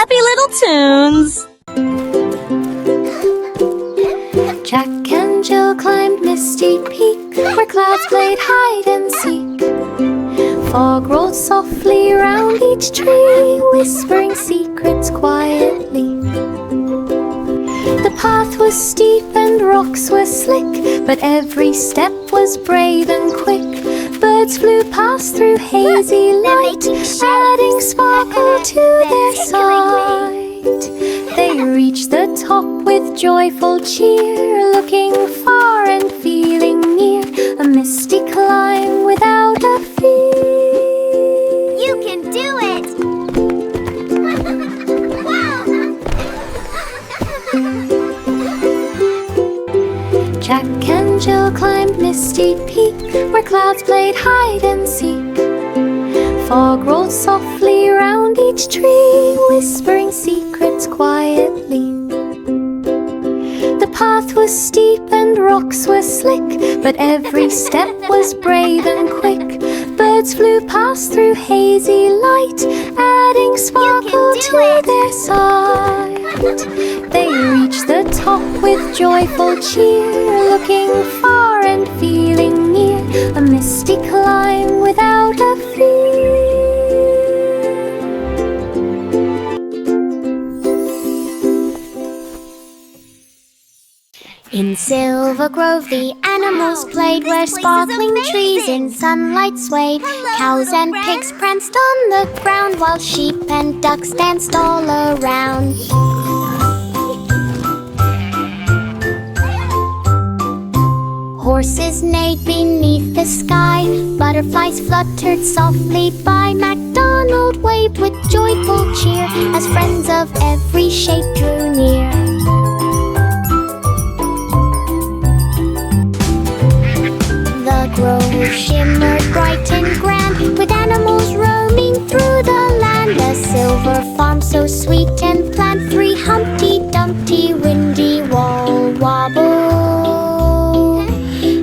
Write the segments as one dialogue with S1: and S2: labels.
S1: happy little tunes.
S2: Jack and Jill climbed Misty Peak, where clouds played hide and seek. Fog rolled softly round each tree, whispering secrets quietly. The path was steep and rocks were slick, but every step was brave and quick. Birds flew past through hazy light, adding sparkle to their sight. They reached the top with joyful cheer, looking far and feeling near, a misty climb without a fear.
S3: You can do it!
S2: Jack and Jill climbed Misty Peak, where clouds played hide and seek. Fog rolled softly round each tree, whispering secrets quietly. The path was steep and rocks were slick, but every step was brave and quick. Birds flew past through hazy light, adding sparkle to their sight. They reached the top with joyful cheer, looking far and feeling near, a misty climb without a fear.
S3: In Silver Grove the animals played, where sparkling trees in sunlight swayed. Cows and pigs pranced on the ground, while sheep and ducks danced all around. Horses neighed beneath the sky, butterflies fluttered softly by. MacDonald waved with joyful cheer as friends of every shape drew near. The grove shimmered bright and grand, with animals roaming through the land. A silver farm so sweet and planned, 3 Humpty Dumpty windy wall wobble.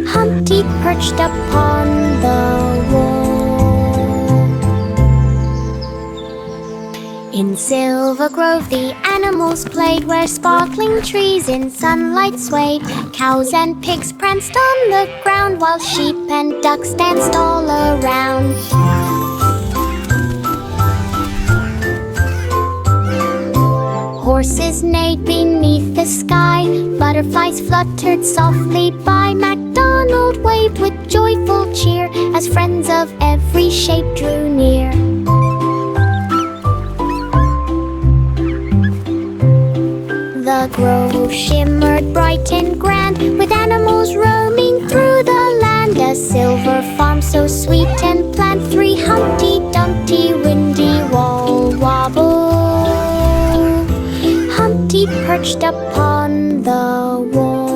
S3: Humpty perched upon the wall. In Silver Grove the animals played, where sparkling trees in sunlight swayed. Cows and pigs pranced on the ground, while sheep and ducks danced all around. Horses neighed beneath the sky, butterflies fluttered softly by. MacDonald waved with joyful cheer as friends of every shape drew near. The grove shimmered bright and grand, with animals roaming through the land. A silver farm so sweet and planned, 3 Humpty Dumpty windy wall wobble. Humpty perched upon the wall.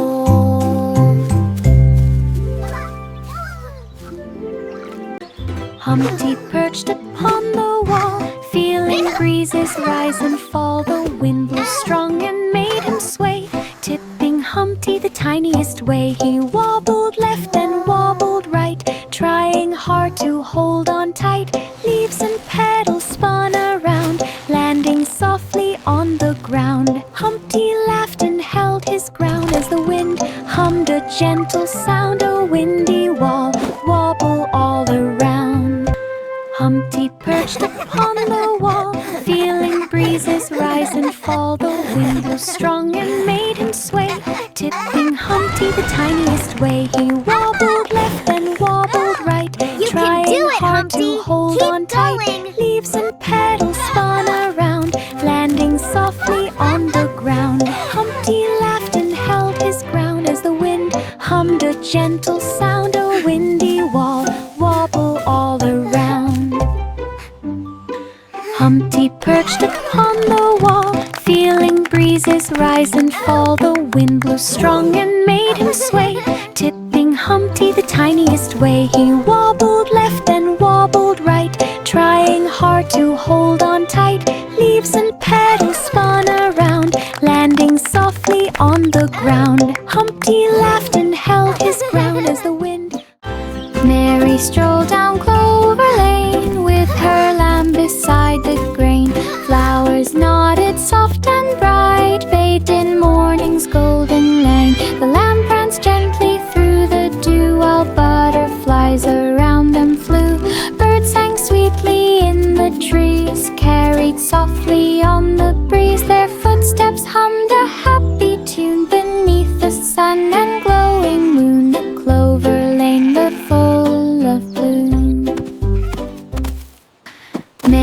S2: Humpty perched upon the wall, feeling breezes rise and fall. The wind blew strong and made him sway, tipping Humpty the tiniest way. He wobbled left and wobbled right, trying hard to hold on tight. Leaves and petals spun around, landing softly on the ground. Humpty laughed and held his ground as the wind hummed a gentle sound. A windy wall wobble all around. Humpty perched upon the wall, feeling breezes rise and fall. The wind blew strong and made him sway, tipping Humpty the tiniest way. He wobbled left and wobbled right, trying hard to hold on tight. Leaves and petals spun around, landing softly on the ground. Humpty laughed and held his ground as the wind hummed a gentle sound. A windy wall wobble all around. Humpty perched upon the wall, feeling breezes rise and fall. The wind blew strong and made him sway, tipping Humpty the tiniest way. He wobbled left and wobbled right, trying hard to hold on tight. Leaves and petals spun around, landing softly on the ground. Humpty laughed and held his ground as the wind. Mary strolled down Clover Lane with her lamb beside the grain. Flowers nodded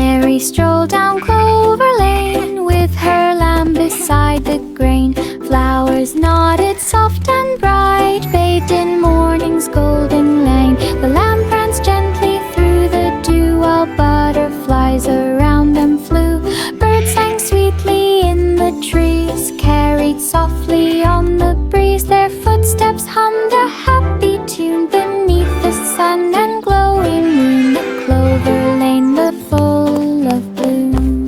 S2: Mary strolled down Clover Lane with her lamb beside the grain. Flowers nodded soft and bright, bathed in morning's golden light. The lamb pranced gently through the dew while butterflies around them flew. Birds sang sweetly in the trees, carried softly on the breeze. Their footsteps hummed a happy tune beneath the sun and glowing moon. The clover lane, the full of bloom.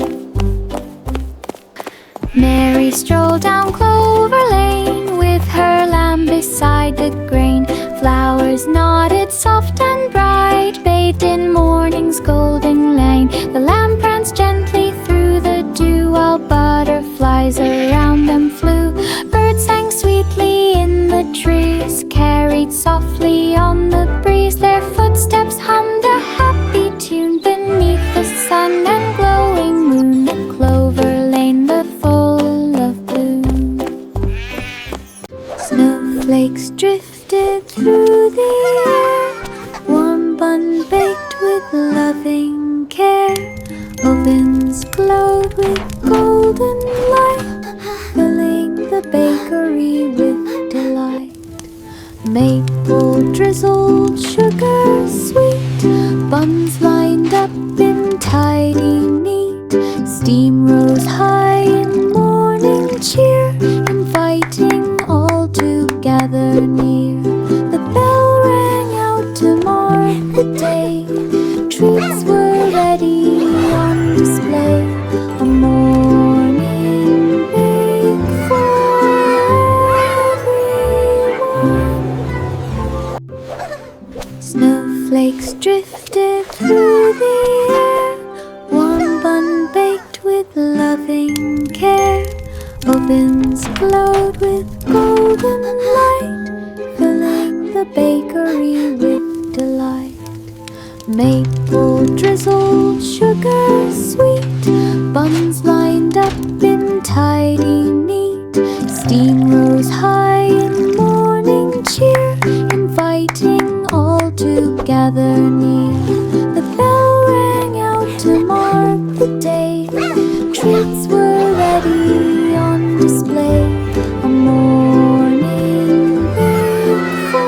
S2: Mary strolled down Clover Lane with her lamb beside the grain. Flowers nodded soft and bright, bathed in morning's golden light. The lamb pranced gently through the dew while butterflies around them flew. Birds sang sweetly in the trees, carried softly on the breeze. Their footsteps hummed a happy tune beneath the sun and glowing moon. The clover lane, the full of bloom. Snowflakes drifted through the air, warm bun baked with loving care. Ovens glowed with golden light, filling the bakery with delight. Maple drizzled sugar sweet, buns lined up in tidy neat. Steam rose high in morning cheer, inviting all to gather near. The bell rang out to mark the day, treats were ready on display. A morning bake for everyone. Snowflakes drifted through the air, warm bun baked with loving care. Ovens glowed with golden light, filling the bakery with delight. Maple drizzled sugar sweet, buns lined up in tidy neat. Steam rose high in morning cheer, inviting all to gather near. The bell rang out to mark the day, treats were ready on display. A morning bake for.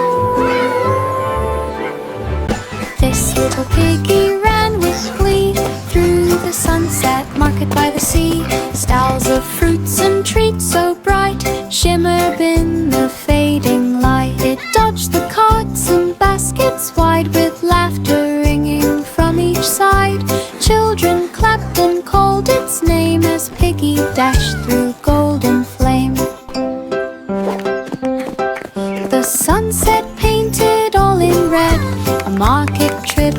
S2: This little piggy ran with glee through the sunset market by the sea. Stalls of fruits and treats so bright shimmered in the fading light. It dodged the carts and baskets wide with laughter ringing from each side. Children clapped and called its name as Piggy dashed through golden flame. The sunset painted all in red, a market trip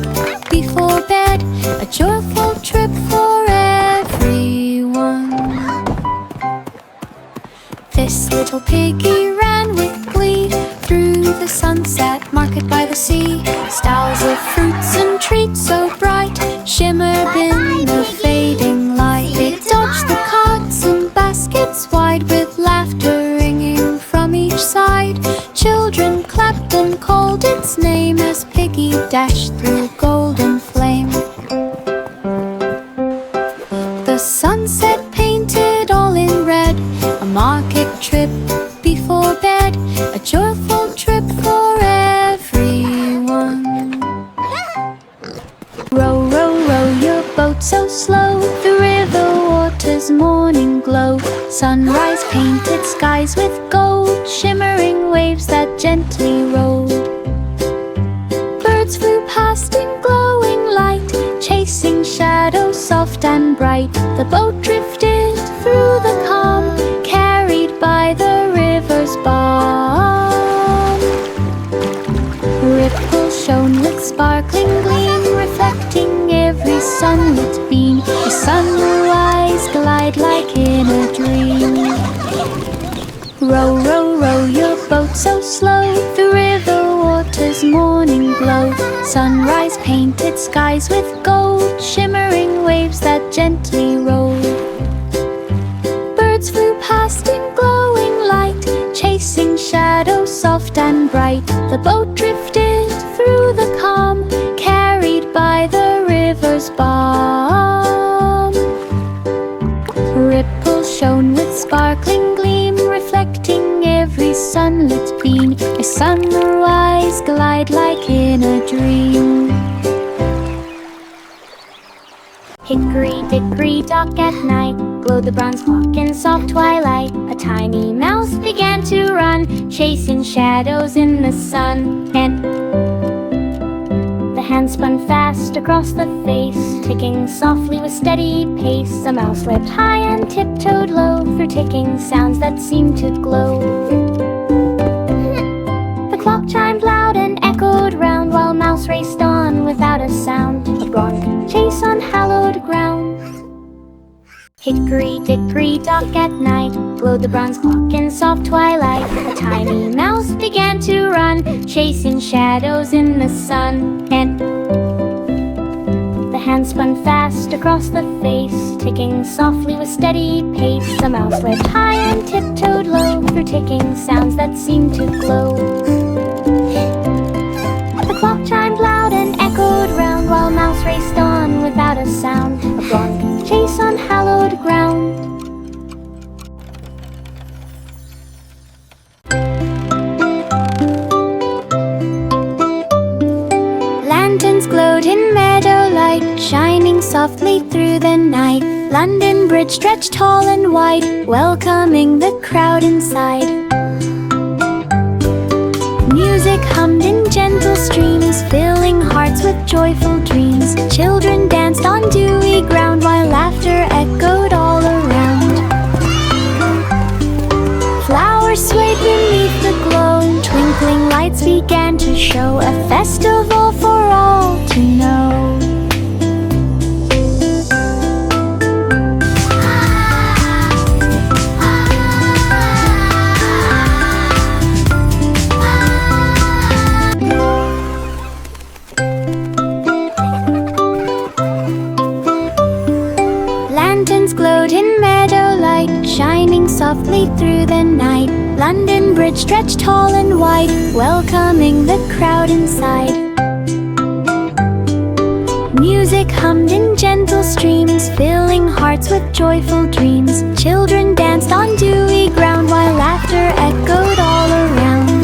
S2: before bed, a joyful trip for everyone. This little piggy ran with glee through the sunset market by the sea. Stalls of fruits and treats so bright shimmered in the fading light. It dodged the carts and baskets wide with laughter ringing from each side. Children clapped and called its name as Piggy dashed through golden flame. The sunset painted all in red, a market trip before bed, a joyful trip for everyone. Row, row, row your boat so slow, the river water's morning glow. Sunrise painted skies with gold, shimmering waves that gently roll. Birds flew past in glowing light, chasing shadows soft and bright. The boat drifted through the calm, carried by the river's balm. Ripples shone with sparkling gleam, reflecting every sunlit beam. The sunrise glide like in a dream. Row, row, row your boat so slow, the river water's morning glow. Sunrise painted skies with gold, shimmering waves that gently roll. Birds flew past in glowing light, chasing shadows soft and bright. The boat drifted through the calm, carried by the river's balm. sparkling gleam, reflecting every sunlit beam. A sunrise glide like in a dream. Hickory dickory dock at night, glowed the bronze clock in soft twilight. A tiny mouse began to run, chasing shadows in the sun. And the hand spun fast across the face, ticking softly with steady pace. A mouse leapt high and tiptoed low, through ticking sounds that seemed to glow. The clock chimed loud and echoed round, while mouse raced on without a sound. A bronze chase on hallowed ground. Hickory dickory dock at night, glowed the bronze clock in soft twilight. A tiny mouse began to run, chasing shadows in the sun. And the hand spun fast across the face, ticking softly with steady pace. A mouse leapt high and tiptoed low, through ticking sounds that seemed to glow. The clock chimed loud and echoed round, while mouse raced on without a sound. A bronze chase on hallowed ground. Lanterns glowed in meadow light, shining softly through the night. London Bridge stretched tall and wide, welcoming the crowd inside. Music hummed in gentle streams, filling hearts with joyful dreams. Children danced on dewy ground, while laughter echoed all around. Flowers swayed beneath the glow, twinkling lights began to show. A festival for all to know. Lanterns glowed in meadow light, shining softly through the night. London Bridge stretched tall and wide, welcoming the crowd inside. Music hummed in gentle streams, filling hearts with joyful dreams. Children danced on dewy ground, while laughter echoed all around.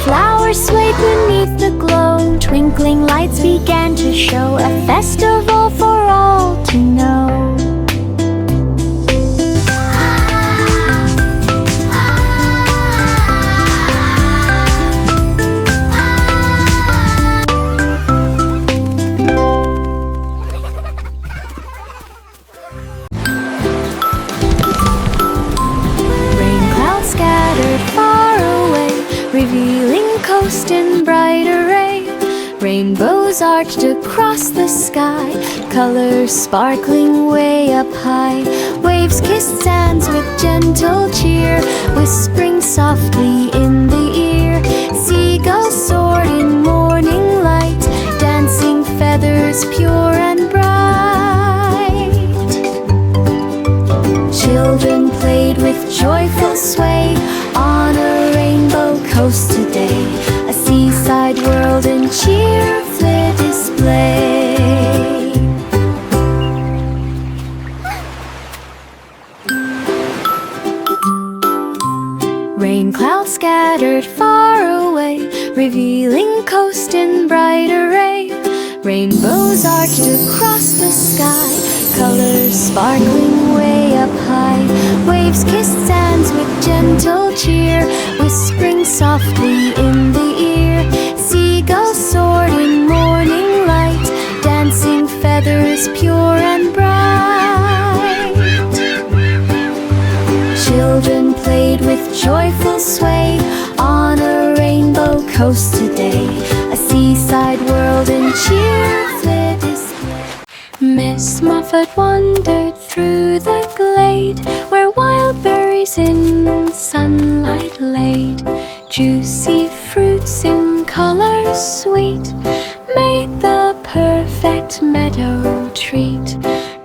S2: Flowers swayed beneath the glow, twinkling lights began to show. A festival for all to know. Rain clouds scattered far away, revealing coast in bright array. Rainbows arched across the sky, colors sparkling way up high. Waves kissed sands with gentle cheer, whispering softly in the ear. Seagulls soared in morning light, dancing feathers pure and bright. Children played with joyful sway on a rainbow coast today. A seaside world in cheerful display. Rain clouds scattered far away, revealing coast in bright array. Rainbows arched across the sky, colors sparkling way up high. Waves kissed sands with gentle cheer, whispering softly in the ear. Seagulls soared in morning light, dancing feathers pure and bright. Children played with joyful sway on a rainbow coast today. A seaside world in cheerful display. Miss Muffet wandered through the glade, where wild berries in sunlight laid. Juicy fruits in colors sweet made the perfect meadow treat.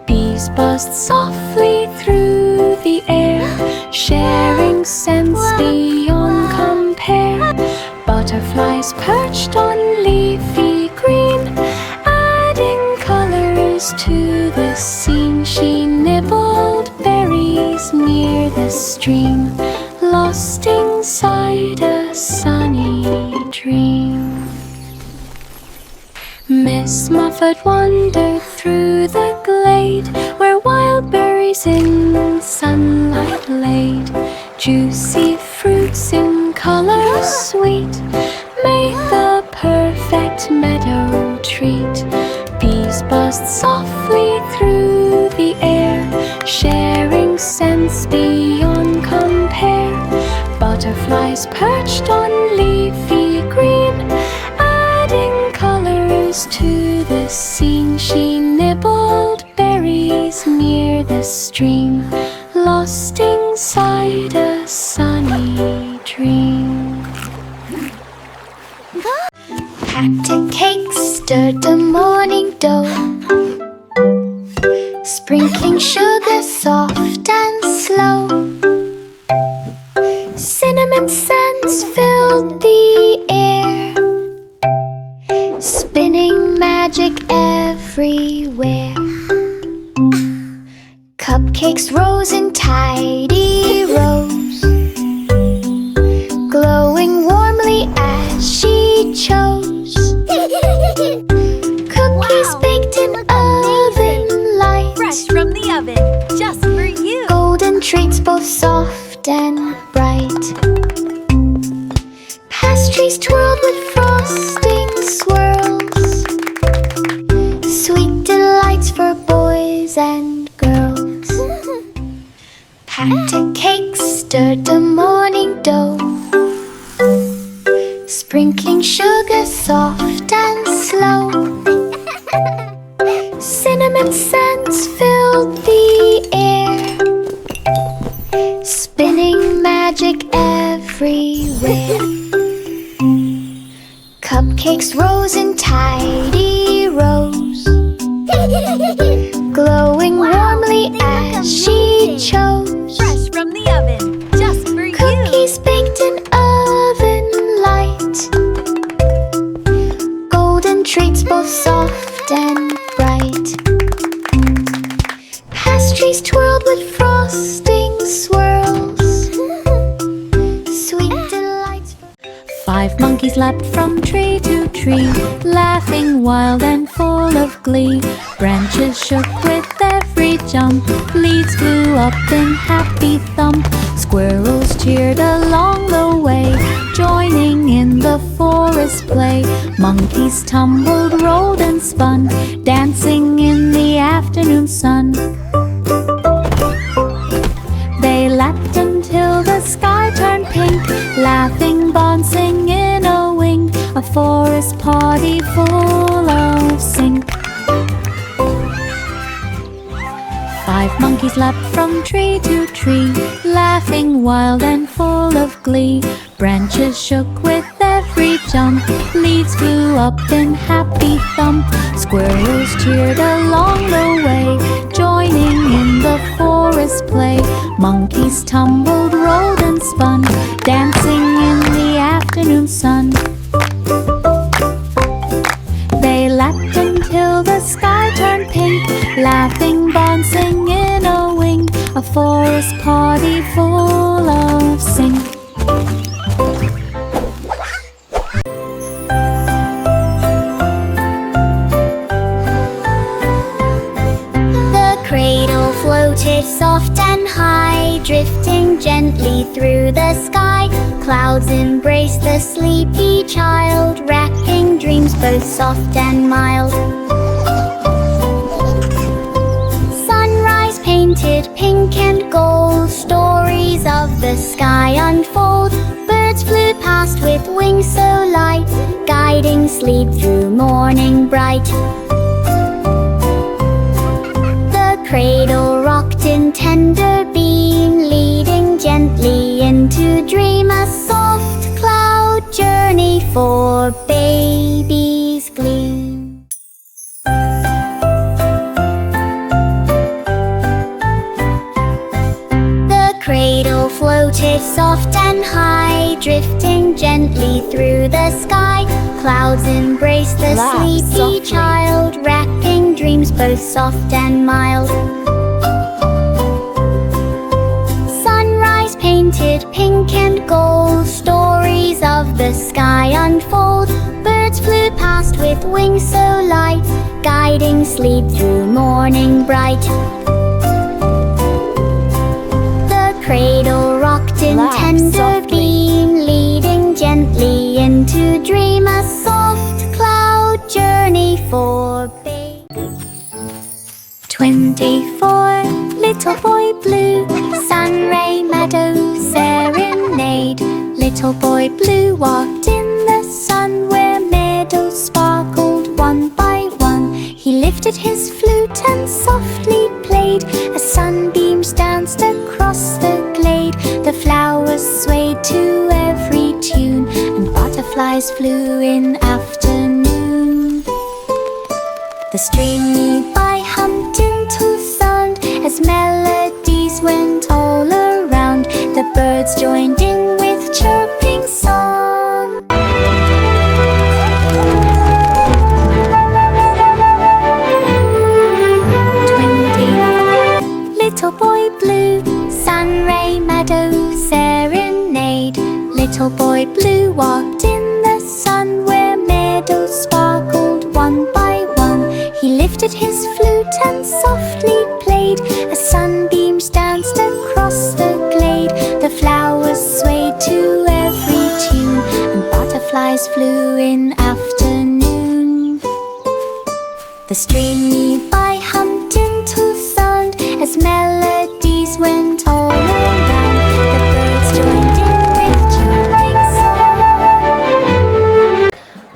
S2: Bees buzzed softly through the air, sharing scents beyond compare. Butterflies perched on leafy green, adding colors to the scene. She nibbled the stream, lost inside a sunny dream. Miss Muffet wandered through the glade, where wild berries in sunlight laid. Juicy fruits in color sweet made the perfect meadow treat. Bees buzzed softly through the air, sharing scents beyond compare. Butterflies perched on leafy green, adding colors to the scene. She nibbled berries near the stream, lost inside a sunny dream. Packed a cake, stirred the morning dough, sprinkling sugar soft and slow. Cinnamon scents filled the air, spinning magic everywhere. Cupcakes rose in tidy rows, glowing warmly as she chose. Cookies baked in oven light,
S1: Fresh from the oven, just for you.
S2: golden treats both soft and bright. Pastries twirled with frosting swirls, sweet delights for boys and girls. Packed a cake, stirred the morning dough, sprinkling sugar soft and slow. Cinnamon scents filled the air, spinning magic everywhere. Cupcakes rose in tidy rows, glowing warmly as she chose.
S1: Fresh from the oven, just for you.
S2: Cookies baked in oven light, golden treats both soft and bright. Pastries twirled with frosting swirls, sweet delights for... 5 monkeys leapt from tree to tree, laughing wild and full of glee. Branches shook with every jump, leaves flew up in happy thump. Squirrels cheered along the way, joining in the forest play. Monkeys tumbled, rolled and spun, dancing in the afternoon sun. They leapt until the sky turned pink, laughing, bouncing in a wing, a forest party full of sync. 5 monkeys leapt from tree to tree, laughing wild and full of glee. Branches shook with every jump, leaves flew up in happy thump. Squirrels cheered along the way, joining in the forest play. Monkeys tumbled, rolled and spun, dancing in the afternoon sun. They leapt until the sky turned pink, laughing, bouncing in a wing, a forest party full of sync. The cradle floated soft and high, drifting gently through the sky. Clouds embraced the sleepy child, wrapping dreams both soft and mild. Sunrise painted pink and gold, stories of the sky unfold. Birds flew past with wings so light, guiding sleep through morning bright. The cradle rocked in tender beam, leading gently into dream. A soft cloud journey for babies gleam. The cradle floated soft and high, drifting gently through the sky. Clouds embraced the sleepy child, wrapping dreams both soft and mild. Sunrise
S3: red, pink and gold, stories of the sky unfold. Birds flew past with wings so light, guiding sleep through morning bright. The cradle rocked in tender beam, leading gently into dream. A soft cloud journey for baby. 24, little boy blue, sunray meadow serenade. Little boy blue walked in the sun where meadows sparkled one by one. He lifted his flute and softly played, as sunbeams danced across the glade. The flowers swayed to every tune, and butterflies flew in afternoon. The stream nearby hummed into sound as melodies went all around. The birds joined in with chirping song. 24, little boy blue, sunray meadow serenade. Little boy blue walked in the sun where meadows sparkled one by one. He lifted his flute and softly played, as sunbeams danced across the glade. The flowers swayed to every tune, and butterflies flew in afternoon. The stream nearby hummed into sound as melodies went all around. The birds joined in with chirping song.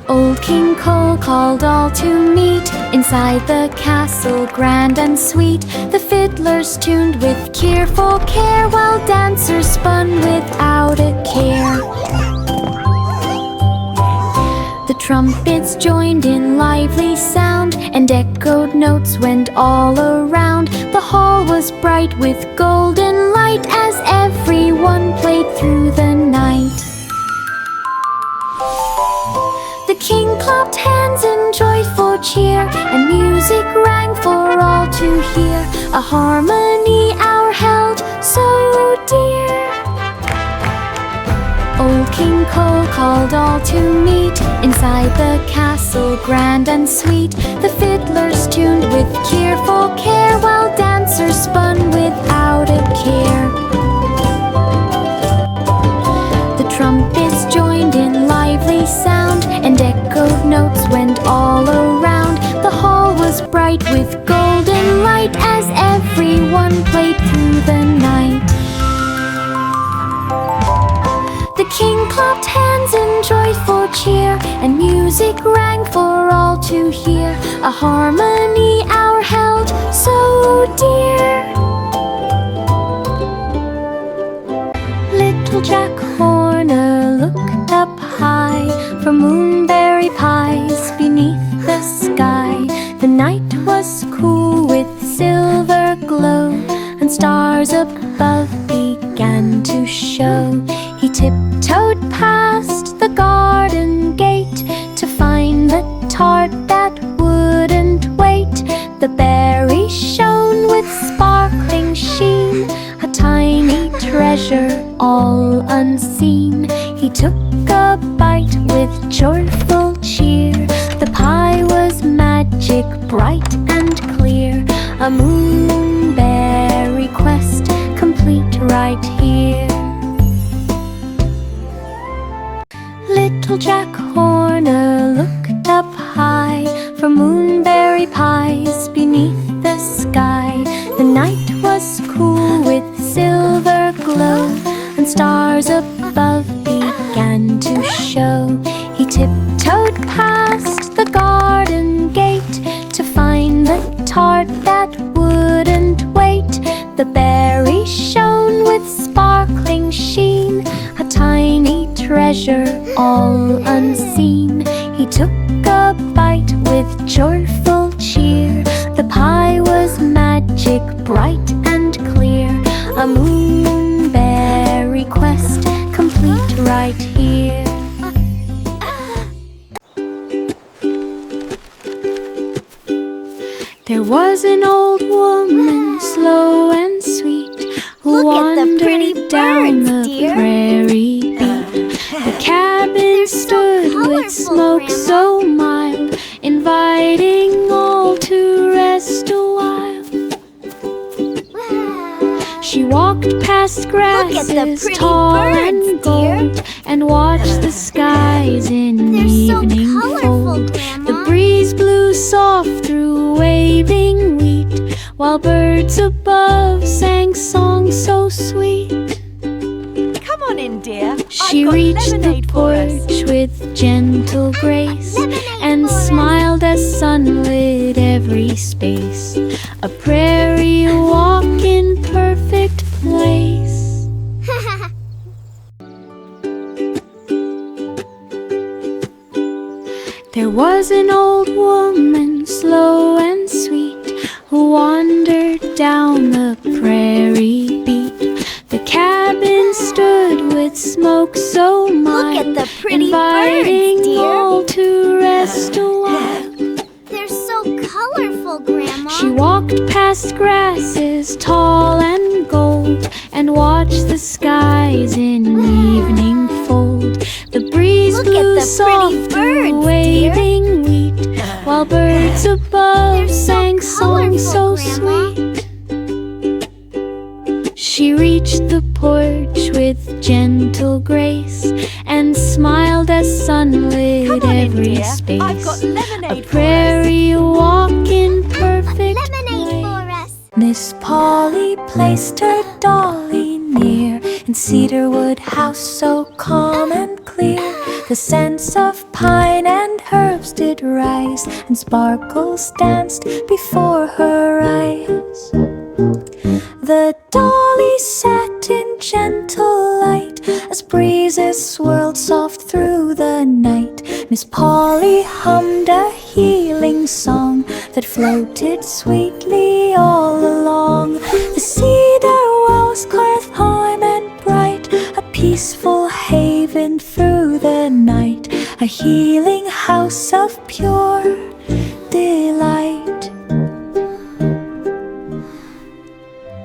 S3: Old King Cole called all to meet inside the castle grand and sweet. The fiddlers tuned with cheerful care, while dancers spun without a care. The trumpets joined in lively sound, and echoed notes went all around. The hall was bright with golden light as everyone played through the night. The king clapped hands in joyful cheer, and music rang for all to hear. A harmony hour held so dear. Old King Cole called all to meet inside the castle grand and sweet. The fiddlers tuned with cheerful care, while dancers spun without a care. The trumpets joined in lively sound, and echoed notes went all around. The hall was bright with golden light as everyone played through the night. The king clapped hands in joyful cheer, and music rang for all to hear. A harmony hour held so dear. Little Jack Horner looked up high from moonberry pies beneath the sky. The night was cool with silver glow, and stars above began to show. He tiptoed past the garden gate to find the tart that wouldn't wait. The berries shone with sparkling sheen, a tiny treasure all unseen. He took a bite with joyful cheer. The pie was magic, bright and clear, a moonberry quest complete right here. Little Jack Horner looked up high from moonberry pies beneath the sky. The night was cool with silver glow, and stars above began to show. He tiptoed past the garden gate to find the tart that wouldn't wait. The berries shone with sparkling sheen, a tiny treasure all unseen. He took a bite with joyful cheer. The pie was magic, bright and clear, a moonberry quest complete right here. There was an old woman, slow and sweet,
S1: Look at the pretty
S2: wandered down
S1: birds,
S2: the
S1: dear.
S2: prairie beat. The cabin stood with
S3: colorful,
S2: smoke
S3: Grandma.
S2: so mild, inviting all to rest a while. She walked past
S1: at the
S2: grasses
S1: pretty
S2: tall and
S1: birds, dear.
S2: gold, and watched the skies in
S3: They're so
S2: evening
S3: colorful,
S2: fold.
S3: Grandma.
S2: The breeze blew soft through waving wheat, while birds above sang songs so sweet.
S1: Come on in, dear.
S2: She
S1: I've got
S2: reached the
S1: lemonade for us.
S2: porch with gentle grace,
S3: Lemonade
S2: and
S3: for us.
S2: smiled as sun lit every space. A prairie walk in perfect place. There was an old woman, slow and sweet, who wandered down the prairie beat. The cabin stood with smoke so mild,
S3: at the pretty
S2: inviting
S3: birds, dear.
S2: all to rest a while.
S3: They're so colorful, Grandma.
S2: She walked past grasses tall and gold, and watched the skies in evening fold. The breeze
S3: Look at
S2: blew
S3: the pretty
S2: soft through
S3: birds,
S2: waving wheat, while birds above
S3: They're so
S2: sang songs so
S3: colorful, Grandma.
S2: sweet. She reached the porch with gentle grace, and smiled as sun lit
S1: Come on in,
S2: every
S1: dear.
S2: space.
S1: I've got lemonade
S2: A
S1: for us.
S2: prairie walk in perfect
S3: Lemonade
S2: place.
S3: for us.
S2: Miss Polly placed her dolly near, in cedarwood house so calm and clear. The scents of pine and herbs did rise, and sparkles danced before her eyes. The dolly sat in gentle light, as breezes swirled soft through the night. Miss Polly hummed a healing song that floated sweetly all along. The cedar walls carved high and bright, a peaceful haven through the night, a healing house of pure delight.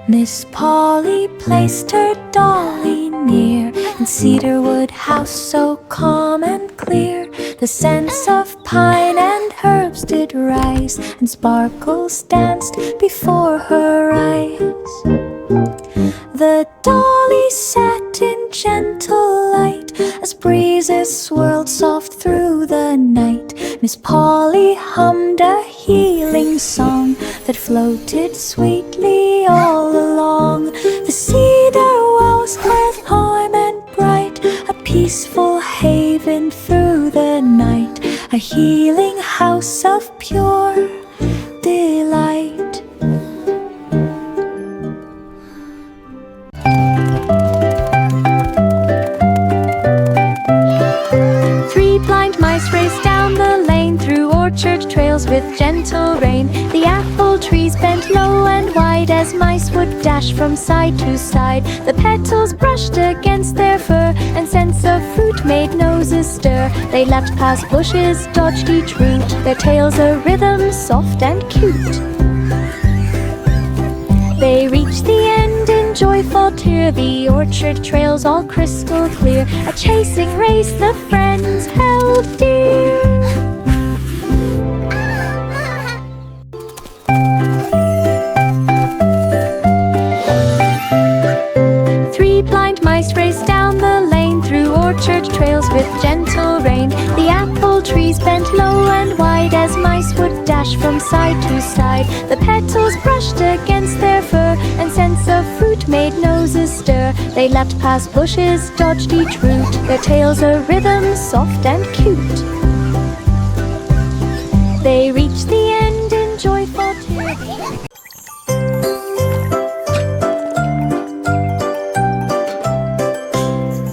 S2: Miss Polly placed her dolly near, in cedarwood house so calm and clear. The scents of pine and herbs did rise, and sparkles danced before her eyes. The dolly sat in gentle light, as breezes swirled soft through the night. Miss Polly hummed a healing song that floated sweetly all along. The cedar walls carved high and bright, a peaceful haven through the night, a healing house of pure delight. Three blind mice raced down the lane, through orchard trails with gentle rain. The apple trees bent low and wide, as mice would dash from side to side. The petals brushed against their fur, and scents of fruit made noses stir. They leapt past bushes, dodged each root, their tails a rhythm soft and cute. They reached the end in joyful cheer, the orchard trails all crystal clear, a chasing race the friends held dear. Three blind mice raced down the lane, through orchard trails with gentle rain. The apple trees bent low and wide, as mice would dash from side to side. The petals brushed against their fur, and scents of fruit made noses stir. They leapt past bushes, dodged each root, their tails a rhythm soft and cute. They reached the end in joyful cheer.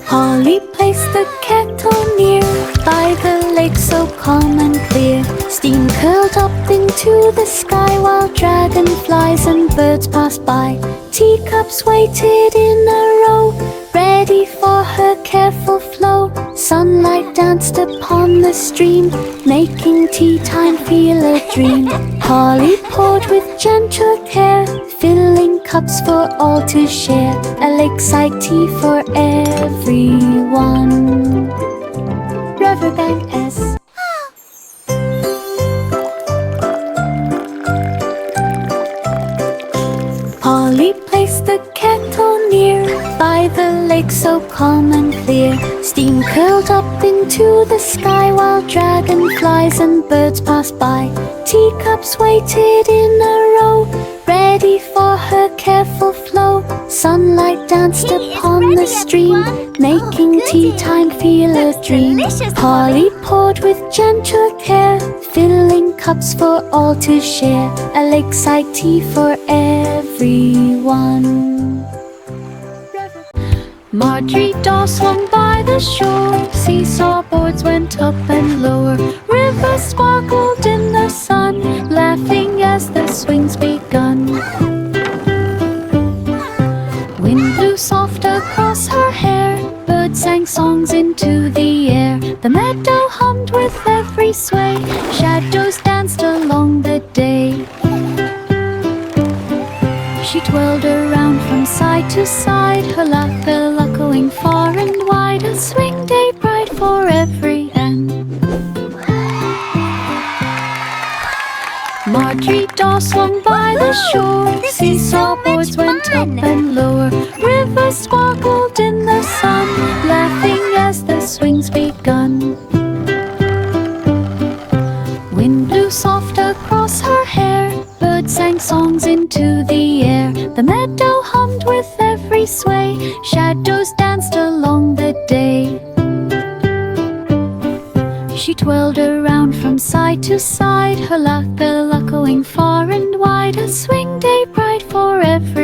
S2: Polly placed the kettle near, by the lake so calm and clear. Steam curled up into the sky, while dragonflies and birds passed by. Teacups waited in a row, ready for her careful flow. Sunlight danced upon the stream, making tea time feel a dream. Polly poured with gentle care, filling cups for all to share, a lakeside tea for everyone. Riverbank S. Polly placed the kettle near by the lake so calm and clear. Steam curled up into the sky while dragonflies and birds passed by. Teacups waited in a row, ready for her careful flow. Sunlight danced upon the stream, making tea time feel a dream. Polly poured with gentle care, filling cups for all to share, a lakeside tea for everyone. Marjorie Daw swung by the shore, seesaw boards went up and lower. River sparkled in the sun, laughing as the swings begun. Wind blew soft across her hair, birds sang songs into the air. The meadow hummed with every sway, shadows danced along the day. She twirled around from side to side, her laugh echoing far and wide. A swing day bright for every end. Marjorie Daw swung by the shore, seesaw boards went up and lower. River sparkled in the sun, laughing as the swings begun. Wind blew soft across her hair, birds sang songs into the air. The meadow hummed with every sway, shadows danced along the day. She twirled around from side to side, her laugh echoing far and wide. A swing day bright for every